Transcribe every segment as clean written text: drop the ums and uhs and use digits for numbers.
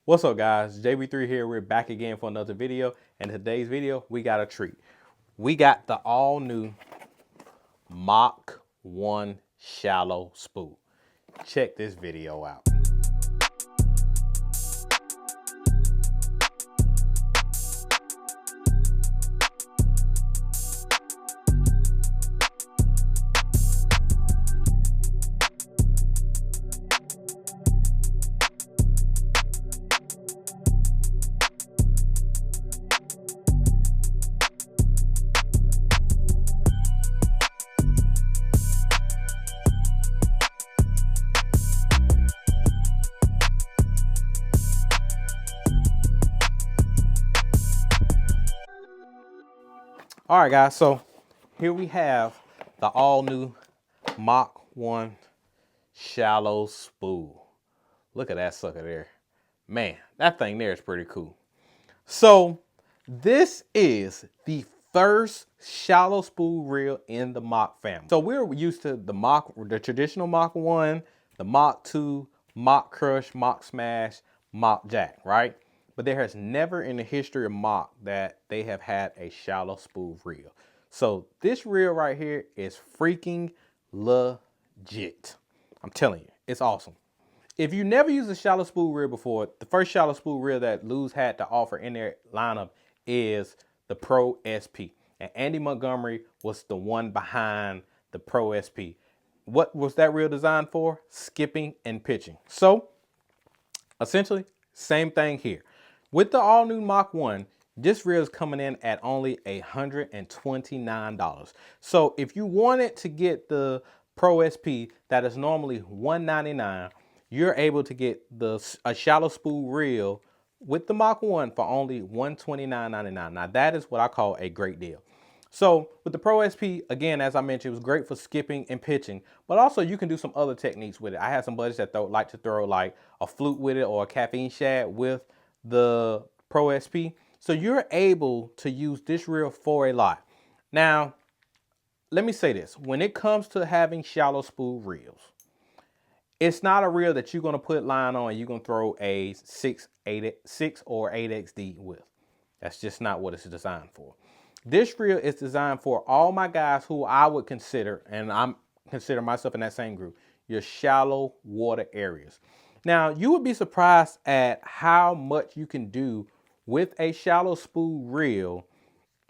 What's up guys, JB3 here. We're back again for another video, and today's video we got a treat. We got the all new Mach 1 shallow spool. Check this video out. All right, guys, so here we have the all new Mach 1 shallow spool. Look at that sucker there. Man, that thing there is pretty cool. So this is the first shallow spool reel in the Mach family. So we're used to the Mach, the traditional Mach 1, the Mach 2, Mach Crush, Mach Smash, Mach Jack, right? But there has never in the history of Mach that they have had a shallow spool reel. So this reel right here is freaking legit. I'm telling you, it's awesome. If you never used a shallow spool reel before, the first shallow spool reel that Lew's had to offer in their lineup is the Pro SP. And Andy Montgomery was the one behind the Pro SP. What was that reel designed for? Skipping and pitching. So essentially, same thing here. With the all new Mach 1, this reel is coming in at only $129. So if you wanted to get the Pro SP that is normally $199, you're able to get a shallow spool reel with the Mach 1 for only $129.99. Now that is what I call a great deal. So with the Pro SP, again, as I mentioned, it was great for skipping and pitching, but also you can do some other techniques with it. I had some buddies that like to throw like a flute with it or a caffeine shad with the Pro SP. So you're able to use this reel for a lot. Now, let me say this. When it comes to having shallow spool reels, it's not a reel that you're going to put line on and you're going to throw a 6 or 8XD with. That's just not what it's designed for. This reel is designed for all my guys who I would consider, and I'm consider myself in that same group, your shallow water areas. Now, you would be surprised at how much you can do with a shallow spool reel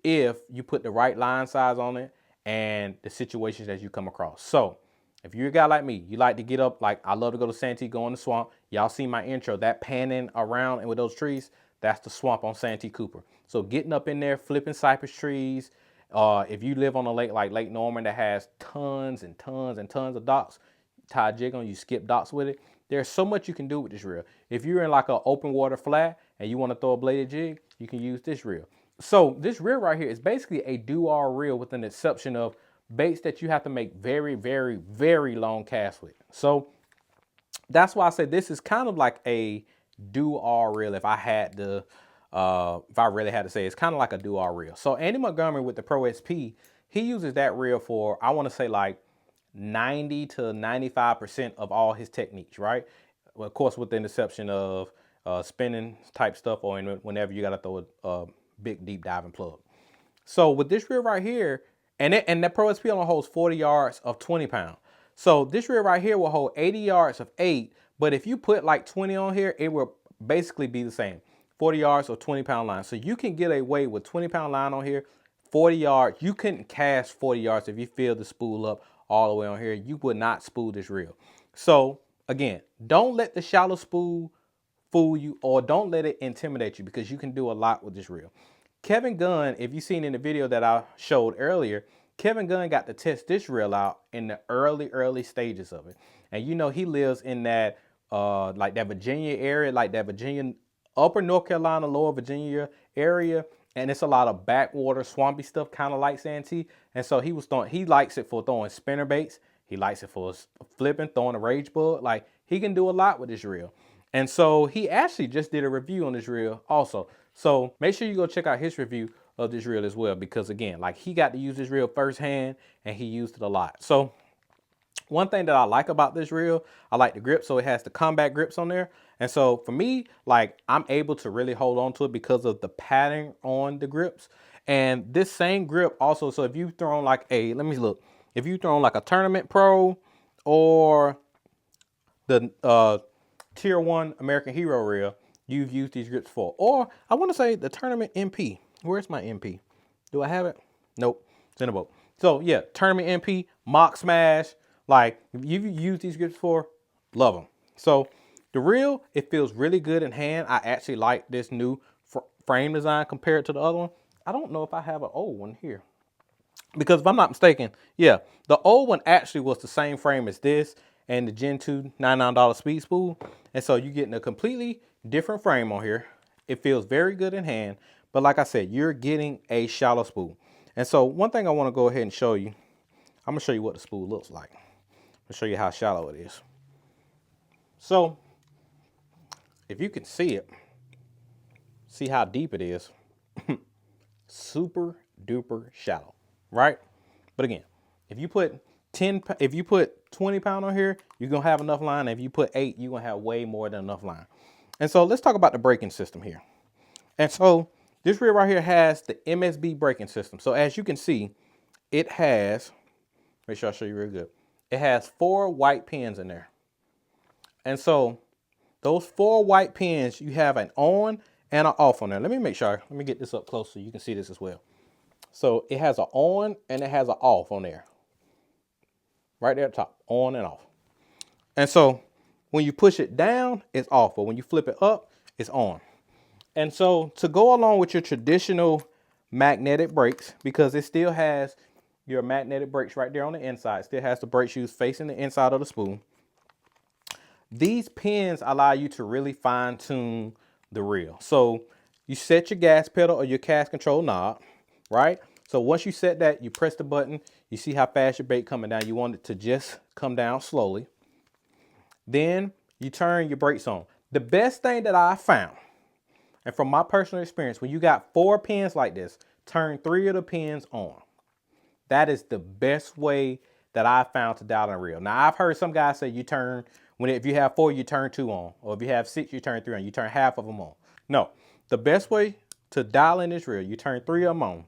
if you put the right line size on it and the situations that you come across. So if you're a guy like me, you like to get up, like I love to go to Santee, go in the swamp. Y'all see my intro, that panning around and with those trees, that's the swamp on Santee Cooper. So getting up in there, flipping cypress trees. If you live on a lake like Lake Norman that has tons and tons and tons of docks, tie a jig on, you skip docks with it. There's so much you can do with this reel. If you're in like an open water flat and you want to throw a bladed jig, you can use this reel. So this reel right here is basically a do-all reel with an exception of baits that you have to make very, very, very long casts with. So that's why I say this is kind of like a do-all reel. If I had to, if I really had to say, it's kind of like a do-all reel. So Andy Montgomery with the Pro SP, he uses that reel for, I want to say like 90 to 95% of all his techniques, right? Well, of course, with the exception of spinning type stuff or whenever you got to throw a big deep diving plug. So with this reel right here, and that Pro SP only holds 40 yards of 20 pounds. So this reel right here will hold 80 yards of 8, but if you put like 20 on here, it will basically be the same. 40 yards or 20-pound line. So you can get away with 20-pound line on here, 40 yards. You couldn't cast 40 yards if you fill the spool up all the way on here. You would not spool this reel. So again, don't let the shallow spool fool you, or don't let it intimidate you, because you can do a lot with this reel. Kevin Gunn, if you've seen in the video that I showed earlier, Kevin Gunn got to test this reel out in the early stages of it. And you know, he lives in that like that Virginia area, like that Virginia, upper North Carolina, lower Virginia area. And it's a lot of backwater, swampy stuff, kind of like Santee. And so he likes it for throwing spinner baits. He likes it for flipping, throwing a rage bug. Like, he can do a lot with this reel. And so he actually just did a review on this reel also. So make sure you go check out his review of this reel as well, because again, like, he got to use this reel firsthand and he used it a lot. So one thing that I like about this reel, I like the grip. So it has the combat grips on there. And so for me, like I'm able to really hold on to it because of the pattern on the grips. And this same grip also, so if you've thrown like let me look, if you've thrown like a Tournament Pro or the Tier 1 American Hero reel, you've used these grips for. Or I want to say the Tournament MP. Where's my MP? Do I have it? Nope. It's in a boat. So yeah, Tournament MP, Mach Smash. Like if you've used these grips for, love them. So the reel, it feels really good in hand. I actually like this new frame design compared to the other one. I don't know if I have an old one here. Because if I'm not mistaken, yeah, the old one actually was the same frame as this and the Gen 2 $99 speed spool. And so you're getting a completely different frame on here. It feels very good in hand. But like I said, you're getting a shallow spool. And so one thing I want to go ahead and show you, I'm going to show you what the spool looks like. I'll show you how shallow it is. So if you can see it, see how deep it is, super duper shallow, right? But again, if you put 20 pound on here, you're gonna have enough line. If you put 8, you're gonna have way more than enough line. And so let's talk about the braking system here. And so this reel right here has the MSB braking system. So as you can see, it has, make sure I show you real good. It has 4 white pins in there. And so those 4 white pins, you have an on and an off on there. Let me make sure, let me get this up close so you can see this as well. So it has an on and it has an off on there. Right there at the top, on and off. And so when you push it down, it's off. But when you flip it up, it's on. And so to go along with your traditional magnetic brakes, because it still has your magnetic brakes right there on the inside, it still has the brake shoes facing the inside of the spool. These pins allow you to really fine tune the reel. So you set your gas pedal or your cast control knob, right? So once you set that, you press the button, you see how fast your brake coming down. You want it to just come down slowly. Then you turn your brakes on. The best thing that I found, and from my personal experience, when you got 4 pins like this, turn 3 of the pins on. That is the best way that I found to dial in a reel. Now I've heard some guys say you turn, if you have 4, you turn 2 on. Or if you have 6, you turn 3 on. You turn half of them on. No, the best way to dial in this reel, you turn 3 of them on.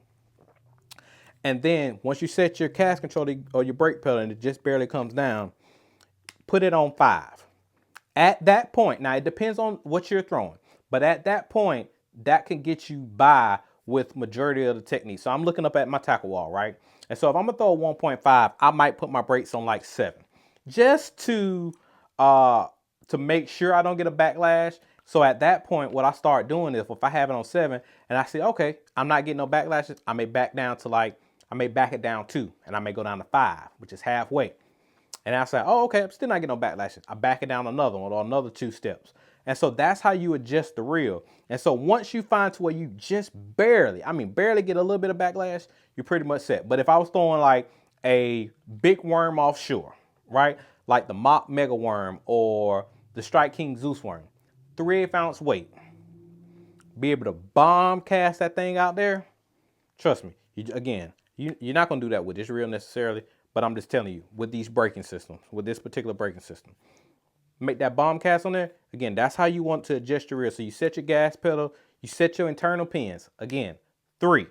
And then once you set your cast control or your brake pedal and it just barely comes down, put it on 5. At that point, now it depends on what you're throwing, but at that point, that can get you by with majority of the technique. So I'm looking up at my tackle wall, right? And so if I'm gonna throw a 1.5, I might put my brakes on like 7, just to make sure I don't get a backlash. So at that point, what I start doing is if I have it on 7 and I see, okay, I'm not getting no backlashes, I may back it down 2 and I may go down to 5, which is halfway. And I say, oh, okay, I'm still not getting no backlashes. I back it down another one or another 2 steps. And so that's how you adjust the reel. And so once you find to where you just barely get a little bit of backlash, you're pretty much set. But if I was throwing like a big worm offshore, right? Like the Mach Mega Worm or the Strike King Zeus Worm, 3/8 ounce weight, be able to bomb cast that thing out there. Trust me, you're not gonna do that with this reel necessarily, but I'm just telling you, with these braking systems, with this particular braking system, make that bomb cast on there. Again, that's how you want to adjust your reel. So you set your gas pedal, you set your internal pins. Again, 3.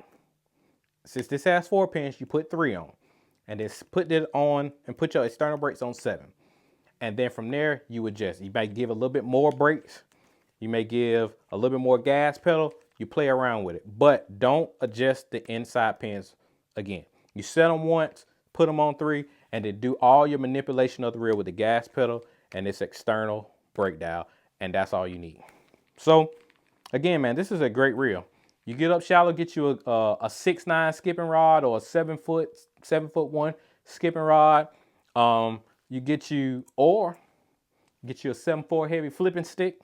Since this has 4 pins, you put 3 on. And then put it on and put your external brakes on 7. And then from there, you adjust. You might give a little bit more brakes. You may give a little bit more gas pedal. You play around with it. But don't adjust the inside pins again. You set them once, put them on 3, and then do all your manipulation of the reel with the gas pedal and this external brake dial. And that's all you need. So again, man, this is a great reel. You get up shallow, get you a 6'9" skipping rod or a 7'1" skipping rod. You get you a 7'4" heavy flipping stick,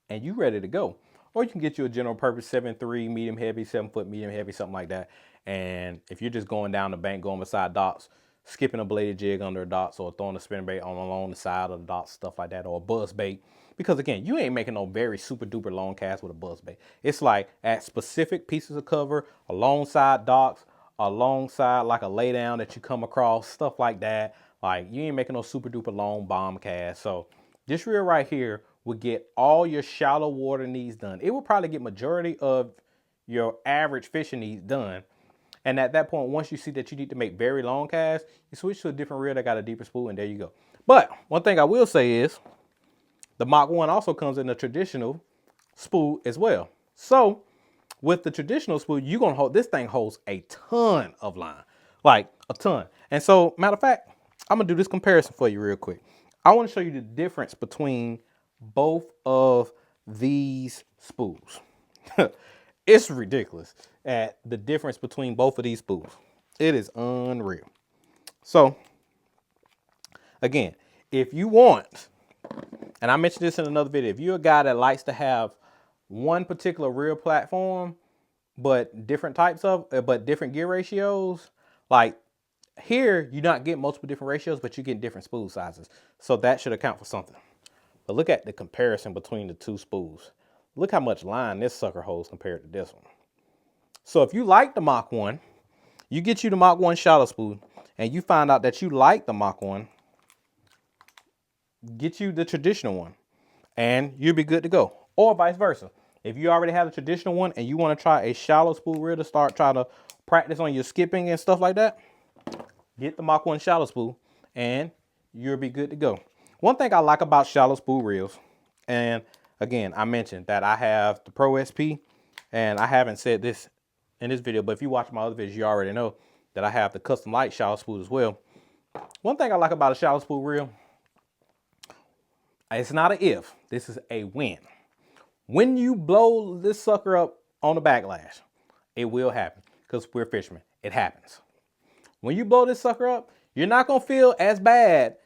and you ready to go. Or you can get you a general purpose 7'3" medium heavy, 7 foot medium heavy, something like that. And if you're just going down the bank, going beside docks, skipping a bladed jig under a docks or throwing a spinnerbait along the side of the docks, stuff like that, or a buzz bait. Because again, you ain't making no very super duper long cast with a buzz bait. It's like at specific pieces of cover, alongside docks, alongside like a lay down that you come across, stuff like that. Like you ain't making no super duper long bomb cast. So This reel right here will get all your shallow water needs done. It will probably get majority of your average fishing needs done. And at that point, once you see that you need to make very long casts, you switch to a different reel that got a deeper spool, and there you go. But one thing I will say is the Mach 1 also comes in a traditional spool as well. So with the traditional spool, you're gonna hold, this thing holds a ton of line, like a ton. And so, matter of fact, I'm gonna do this comparison for you real quick. I want to show you the difference between both of these spools. It's ridiculous at the difference between both of these spools. It is unreal. So again, if you want, and I mentioned this in another video, if you're a guy that likes to have one particular reel platform, but different types of, but different gear ratios, like here, you're not getting multiple different ratios, but you're getting different spool sizes. So that should account for something. But look at the comparison between the two spools. Look how much line this sucker holds compared to this one. So if you like the Mach 1, you get you the Mach 1 shallow spool, and you find out that you like the Mach 1, get you the traditional one, and you'll be good to go. Or vice versa. If you already have the traditional one and you want to try a shallow spool reel to start trying to practice on your skipping and stuff like that, get the Mach 1 shallow spool and you'll be good to go. One thing I like about shallow spool reels, and again, I mentioned that I have the Pro SP, and I haven't said this in this video, but if you watch my other videos, you already know that I have the custom light shallow spool as well. One thing I like about a shallow spool reel, it's not an if, this is a when. When you blow this sucker up on the backlash, it will happen because we're fishermen. It happens. When you blow this sucker up, you're not going to feel as bad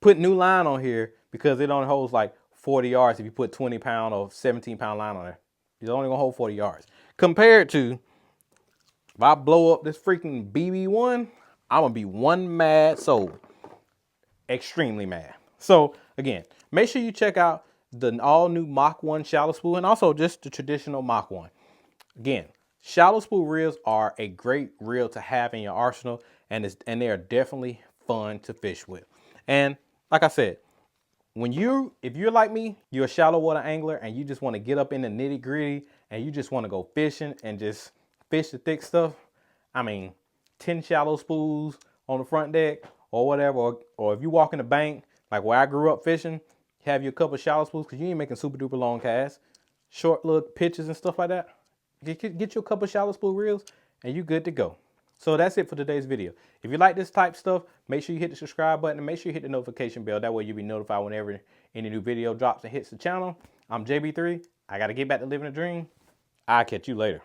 putting new line on here because it only holds like 40 yards if you put 20-pound or 17-pound line on there. It's only going to hold 40 yards. Compared to if I blow up this freaking BB1, I'm going to be one mad soul. Extremely mad. So again, make sure you check out the all new Mach 1 shallow spool and also just the traditional Mach 1. Again, shallow spool reels are a great reel to have in your arsenal, and they are definitely fun to fish with. And like I said, if you're like me, you're a shallow water angler and you just want to get up in the nitty gritty and you just want to go fishing and just fish the thick stuff. I mean, 10 shallow spools on the front deck or whatever, or if you walk in the bank, like where I grew up fishing, have your couple shallow spools because you ain't making super duper long casts, short little pitches and stuff like that. Get you a couple shallow spool reels and you good to go. So that's it for today's video. If you like this type stuff, make sure you hit the subscribe button and make sure you hit the notification bell. That way you'll be notified whenever any new video drops and hits the channel. I'm JB3. I got to get back to living a dream. I'll catch you later.